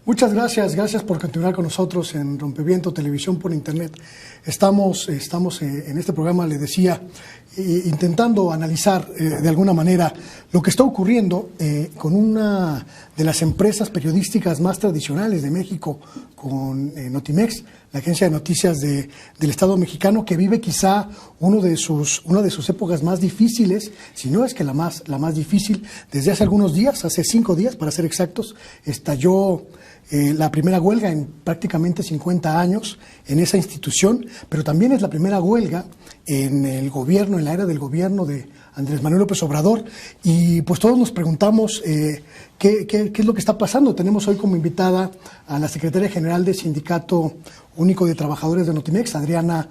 Muchas gracias por continuar con nosotros en Rompeviento Televisión por Internet. Estamos en este programa, le decía, intentando analizar de alguna manera lo que está ocurriendo con una de las empresas periodísticas más tradicionales de México, con Notimex, la agencia de noticias del Estado mexicano, que vive quizá una de sus épocas más difíciles, si no es que la más difícil. Desde hace algunos días, hace 5 días para ser exactos, estalló la primera huelga en prácticamente 50 años en esa institución, pero también es la primera huelga en el gobierno, en la era del gobierno de Andrés Manuel López Obrador, y pues todos nos preguntamos qué es lo que está pasando. Tenemos hoy como invitada a la secretaria general del Sindicato Único de Trabajadores de Notimex, Adriana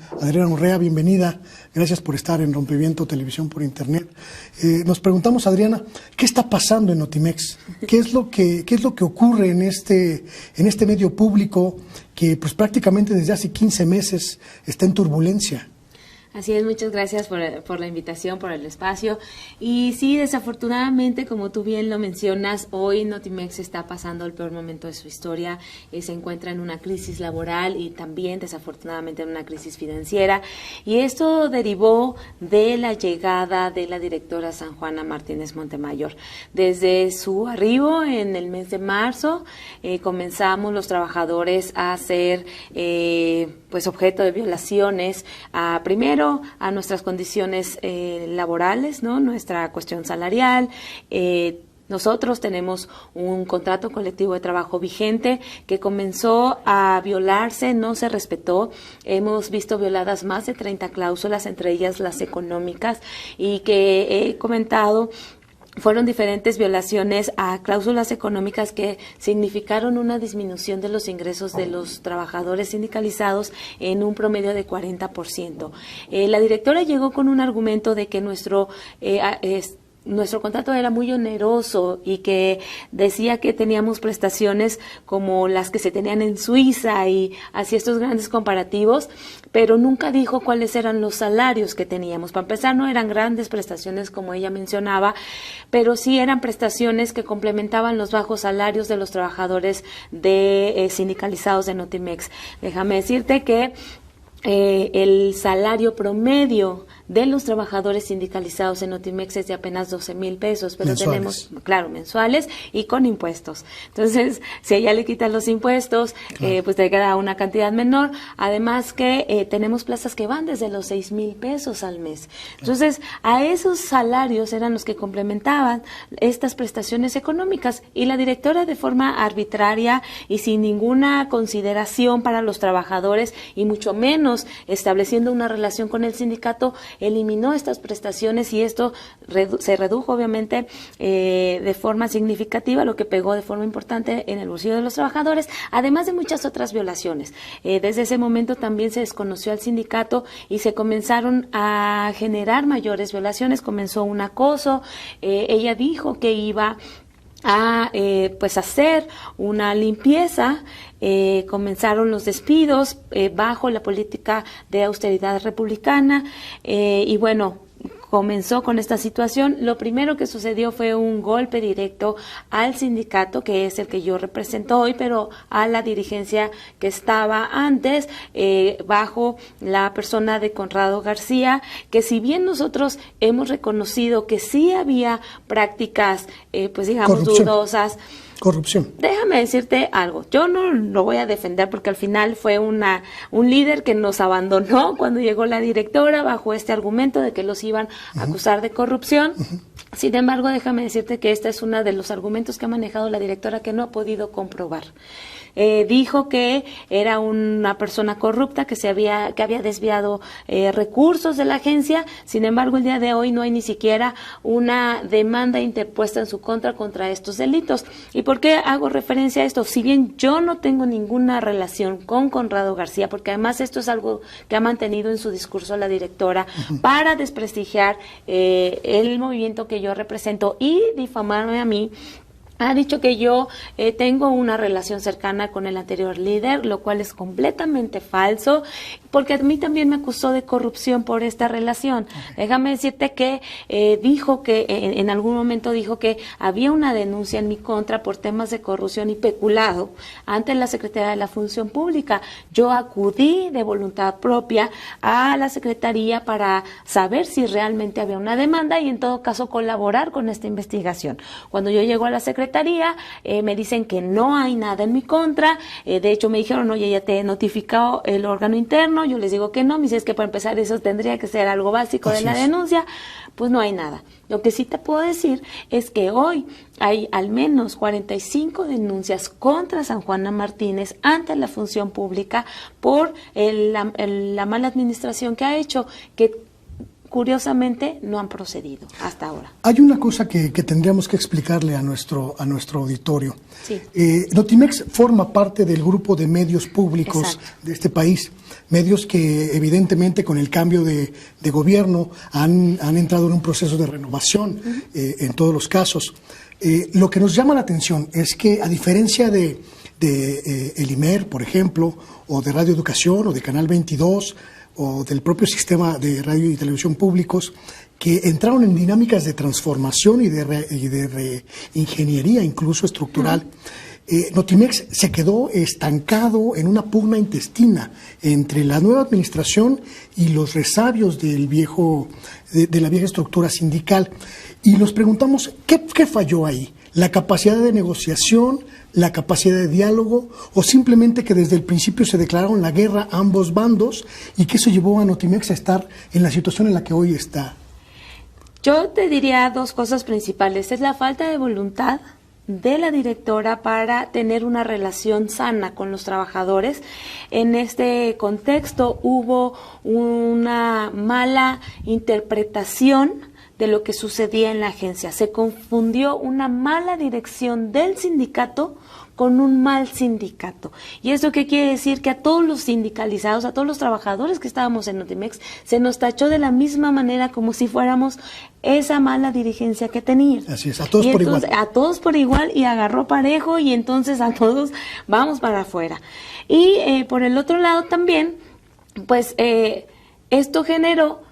Urrea. Bienvenida, gracias por estar en Rompeviento Televisión por Internet. Nos preguntamos, Adriana, ¿qué está pasando en Notimex? ¿Qué es lo que ocurre en este medio público que pues prácticamente desde hace 15 meses está en turbulencia? Así es, muchas gracias por la invitación, por el espacio. Y sí, desafortunadamente, como tú bien lo mencionas, hoy Notimex está pasando el peor momento de su historia. Se encuentra en una crisis laboral y también, desafortunadamente, en una crisis financiera. Y esto derivó de la llegada de la directora San Juana Martínez Montemayor. Desde su arribo en el mes de marzo, comenzamos los trabajadores a ser pues objeto de violaciones, primero a nuestras condiciones laborales, ¿no? Nuestra cuestión salarial. Nosotros tenemos un contrato colectivo de trabajo vigente que comenzó a violarse, no se respetó. Hemos visto violadas más de 30 cláusulas, entre ellas las económicas, y que he comentado. Fueron diferentes violaciones a cláusulas económicas que significaron una disminución de los ingresos de los trabajadores sindicalizados en un promedio de 40%. La directora llegó con un argumento de que nuestro contrato era muy oneroso y que decía que teníamos prestaciones como las que se tenían en Suiza y hacía estos grandes comparativos, pero nunca dijo cuáles eran los salarios que teníamos. Para empezar, no eran grandes prestaciones como ella mencionaba, pero sí eran prestaciones que complementaban los bajos salarios de los trabajadores sindicalizados de Notimex. Déjame decirte que el salario promedio de los trabajadores sindicalizados en Notimex es de apenas 12,000 pesos, pero mensuales. Tenemos, claro, mensuales y con impuestos. Entonces, si ella le quitan los impuestos, claro, pues te queda una cantidad menor. Además que tenemos plazas que van desde los 6,000 pesos al mes. Entonces, a esos salarios eran los que complementaban estas prestaciones económicas, y la directora, de forma arbitraria y sin ninguna consideración para los trabajadores, y mucho menos estableciendo una relación con el sindicato, eliminó estas prestaciones, y esto se redujo obviamente de forma significativa, lo que pegó de forma importante en el bolsillo de los trabajadores, además de muchas otras violaciones. Desde ese momento también se desconoció al sindicato y se comenzaron a generar mayores violaciones. Comenzó un acoso. Ella dijo que iba a pues hacer una limpieza. Comenzaron los despidos bajo la política de austeridad republicana, y bueno, comenzó con esta situación. Lo primero que sucedió fue un golpe directo al sindicato, que es el que yo represento hoy, pero a la dirigencia que estaba antes, bajo la persona de Conrado García, que si bien nosotros hemos reconocido que sí había prácticas, pues digamos, dudosas, corrupción. Déjame decirte algo, yo no lo voy a defender porque al final fue un líder que nos abandonó cuando llegó la directora bajo este argumento de que los iban a acusar de corrupción. Sin embargo, déjame decirte que este es uno de los argumentos que ha manejado la directora que no ha podido comprobar. Dijo que era una persona corrupta, que había desviado recursos de la agencia. Sin embargo, el día de hoy no hay ni siquiera una demanda interpuesta en su contra estos delitos. ¿Y por qué hago referencia a esto? Si bien yo no tengo ninguna relación con Conrado García, porque además esto es algo que ha mantenido en su discurso la directora para desprestigiar el movimiento que yo represento y difamarme a mí, Ha dicho que yo tengo una relación cercana con el anterior líder, lo cual es completamente falso, porque a mí también me acusó de corrupción por esta relación. Okay. Déjame decirte que dijo que en algún momento dijo que había una denuncia en mi contra por temas de corrupción y peculado ante la Secretaría de la Función Pública. Yo acudí de voluntad propia a la Secretaría para saber si realmente había una demanda y en todo caso colaborar con esta investigación. Cuando yo llego a la Secretaría, me dicen que no hay nada en mi contra, de hecho me dijeron, oye, ya te notificó el órgano interno, yo les digo que no, me dicen, es que para empezar eso tendría que ser algo básico de la denuncia, pues no hay nada. Lo que sí te puedo decir es que hoy hay al menos 45 denuncias contra San Juana Martínez ante la Función Pública por la mala administración que ha hecho, que curiosamente no han procedido hasta ahora. Hay una cosa que tendríamos que explicarle a nuestro auditorio. Sí. Notimex forma parte del grupo de medios públicos de este país, medios que evidentemente con el cambio de gobierno han entrado en un proceso de renovación en todos los casos. Lo que nos llama la atención es que a diferencia de el IMER, por ejemplo, o de Radio Educación o de Canal 22, o del propio sistema de radio y televisión públicos, que entraron en dinámicas de transformación y de reingeniería incluso estructural, Notimex se quedó estancado en una pugna intestina entre la nueva administración y los resabios de la vieja estructura sindical. Y nos preguntamos, ¿qué falló ahí? ¿La capacidad de negociación, la capacidad de diálogo, o simplemente que desde el principio se declararon la guerra a ambos bandos y que eso llevó a Notimex a estar en la situación en la que hoy está? Yo te diría dos cosas principales. Es la falta de voluntad de la directora para tener una relación sana con los trabajadores. En este contexto hubo una mala interpretación de lo que sucedía en la agencia. Se confundió una mala dirección del sindicato con un mal sindicato. ¿Y eso qué quiere decir? Que a todos los sindicalizados, a todos los trabajadores que estábamos en Notimex, se nos tachó de la misma manera como si fuéramos esa mala dirigencia que tenía. Así es, a todos por igual. A todos por igual, y agarró parejo, y entonces a todos vamos para afuera. Y por el otro lado también, pues esto generó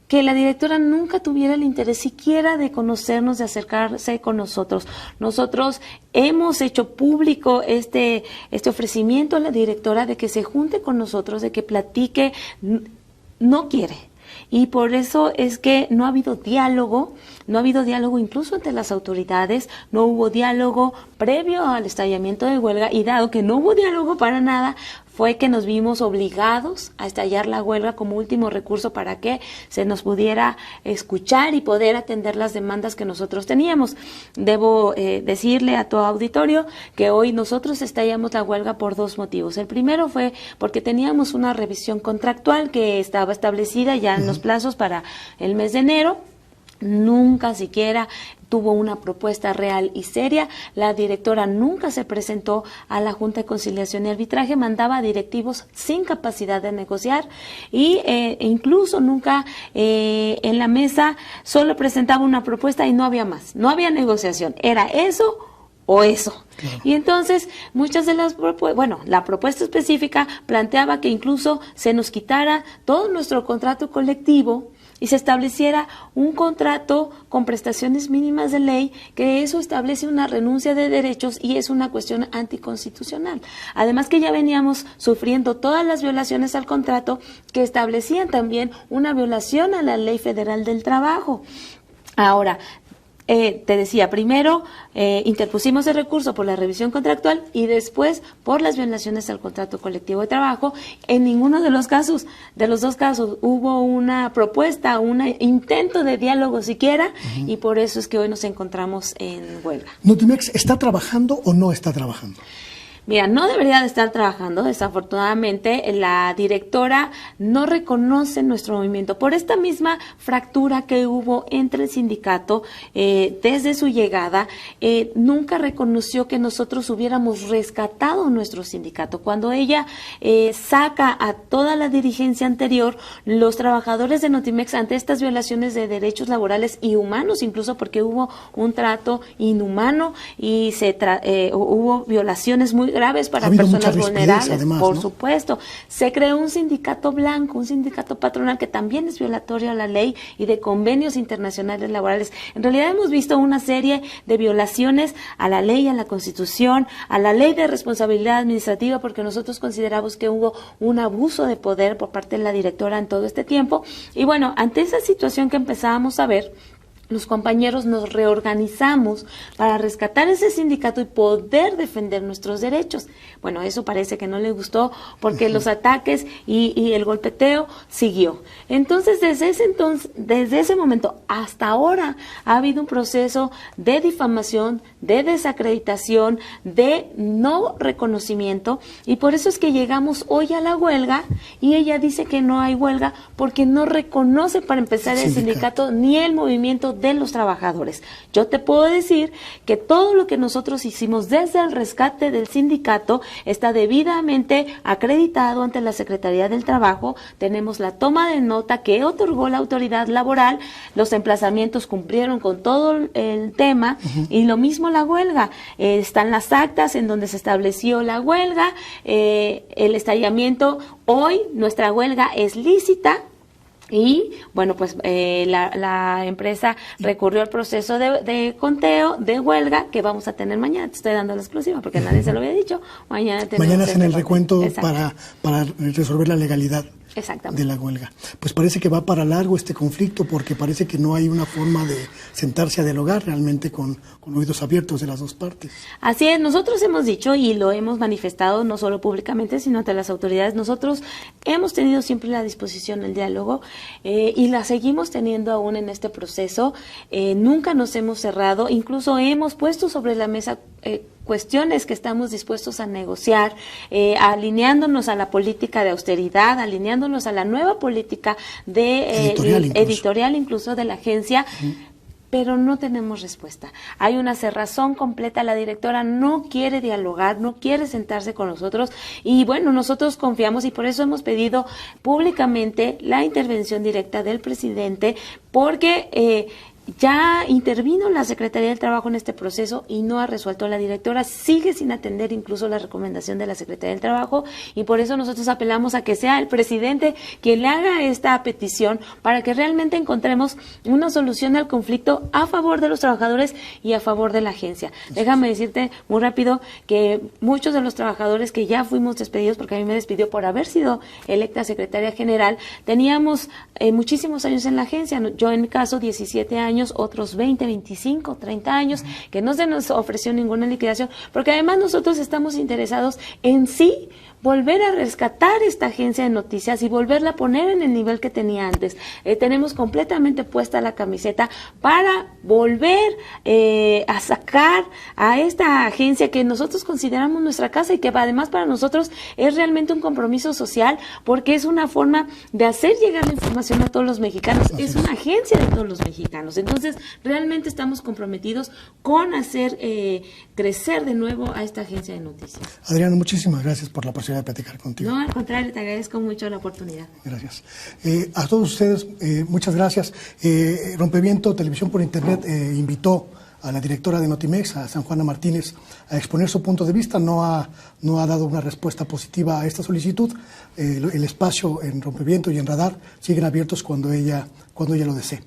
que la directora nunca tuviera el interés siquiera de conocernos, de acercarse con nosotros. Nosotros hemos hecho público este ofrecimiento a la directora de que se junte con nosotros, de que platique. No quiere. Y por eso es que no ha habido diálogo incluso entre las autoridades, no hubo diálogo previo al estallamiento de huelga, y dado que no hubo diálogo para nada, fue que nos vimos obligados a estallar la huelga como último recurso para que se nos pudiera escuchar y poder atender las demandas que nosotros teníamos. Debo decirle a todo auditorio que hoy nosotros estallamos la huelga por dos motivos. El primero fue porque teníamos una revisión contractual que estaba establecida ya en los plazos para el mes de enero. Nunca siquiera tuvo una propuesta real y seria. La directora nunca se presentó a la Junta de Conciliación y Arbitraje, mandaba directivos sin capacidad de negociar, y incluso nunca en la mesa solo presentaba una propuesta y no había más, no había negociación, era eso o eso. Claro. Y entonces muchas de las la propuesta específica planteaba que incluso se nos quitara todo nuestro contrato colectivo y se estableciera un contrato con prestaciones mínimas de ley, que eso establece una renuncia de derechos y es una cuestión anticonstitucional. Además que ya veníamos sufriendo todas las violaciones al contrato que establecían también una violación a la Ley Federal del Trabajo. Ahora, te decía, primero interpusimos el recurso por la revisión contractual y después por las violaciones al contrato colectivo de trabajo. En ninguno de los dos casos hubo una propuesta, un intento de diálogo siquiera, y por eso es que hoy nos encontramos en huelga. ¿Notimex está trabajando o no está trabajando? Mira, no debería de estar trabajando. Desafortunadamente, la directora no reconoce nuestro movimiento por esta misma fractura que hubo entre el sindicato desde su llegada. Nunca reconoció que nosotros hubiéramos rescatado nuestro sindicato. Cuando ella saca a toda la dirigencia anterior, los trabajadores de Notimex, ante estas violaciones de derechos laborales y humanos, incluso porque hubo un trato inhumano y hubo violaciones muy graves para personas vulnerables, además, por supuesto. Se creó un sindicato blanco, un sindicato patronal que también es violatorio a la ley y de convenios internacionales laborales. En realidad hemos visto una serie de violaciones a la ley, a la Constitución, a la ley de responsabilidad administrativa, porque nosotros consideramos que hubo un abuso de poder por parte de la directora en todo este tiempo. Y bueno, ante esa situación que empezábamos a ver, los compañeros nos reorganizamos para rescatar ese sindicato y poder defender nuestros derechos. Bueno, eso parece que no le gustó porque los ataques y el golpeteo siguió. Entonces, desde ese momento hasta ahora ha habido un proceso de difamación, de desacreditación, de no reconocimiento, y por eso es que llegamos hoy a la huelga y ella dice que no hay huelga porque no reconoce, para empezar, el sindicato ni el movimiento de los trabajadores. Yo te puedo decir que todo lo que nosotros hicimos desde el rescate del sindicato está debidamente acreditado ante la Secretaría del Trabajo. Tenemos la toma de nota que otorgó la autoridad laboral, los emplazamientos cumplieron con todo el tema, y lo mismo la huelga. Están las actas en donde se estableció la huelga, el estallamiento. Hoy nuestra huelga es lícita. Y bueno, pues la empresa recurrió al proceso de conteo de huelga que vamos a tener mañana. Te estoy dando la exclusiva porque nadie se lo había dicho. Mañana hacen el recuento para resolver la legalidad de la huelga. Pues parece que va para largo este conflicto, porque parece que no hay una forma de sentarse a dialogar realmente con oídos abiertos de las dos partes. Así es, nosotros hemos dicho y lo hemos manifestado no solo públicamente sino ante las autoridades. Nosotros hemos tenido siempre la disposición del diálogo y la seguimos teniendo aún en este proceso. Nunca nos hemos cerrado, incluso hemos puesto sobre la mesa cuestiones que estamos dispuestos a negociar, alineándonos a la política de austeridad, alineándonos a la nueva política de editorial incluso de la agencia. Pero no tenemos respuesta. Hay una cerrazón completa, la directora no quiere dialogar, no quiere sentarse con nosotros, y bueno, nosotros confiamos y por eso hemos pedido públicamente la intervención directa del presidente, porque ya intervino la Secretaría del Trabajo en este proceso y no ha resuelto. La directora sigue sin atender incluso la recomendación de la Secretaría del Trabajo, y por eso nosotros apelamos a que sea el presidente quien le haga esta petición para que realmente encontremos una solución al conflicto a favor de los trabajadores y a favor de la agencia. Déjame decirte muy rápido que muchos de los trabajadores que ya fuimos despedidos, porque a mí me despidió por haber sido electa secretaria general, teníamos muchísimos años en la agencia. Yo en mi caso 17 años, otros 20, 25, 30 años, que no se nos ofreció ninguna liquidación, porque además nosotros estamos interesados en sí volver a rescatar esta agencia de noticias y volverla a poner en el nivel que tenía antes. Tenemos completamente puesta la camiseta para volver a sacar a esta agencia que nosotros consideramos nuestra casa y que además para nosotros es realmente un compromiso social, porque es una forma de hacer llegar la información a todos los mexicanos. Es una agencia de todos los mexicanos. Entonces, realmente estamos comprometidos con hacer crecer de nuevo a esta agencia de noticias. Adriana, muchísimas gracias por la posibilidad de platicar contigo. No, al contrario, te agradezco mucho la oportunidad. Gracias. A todos ustedes, muchas gracias. Rompeviento Televisión por Internet invitó a la directora de Notimex, a San Juana Martínez, a exponer su punto de vista. No ha dado una respuesta positiva a esta solicitud. El espacio en Rompeviento y en Radar siguen abiertos cuando ella lo desee.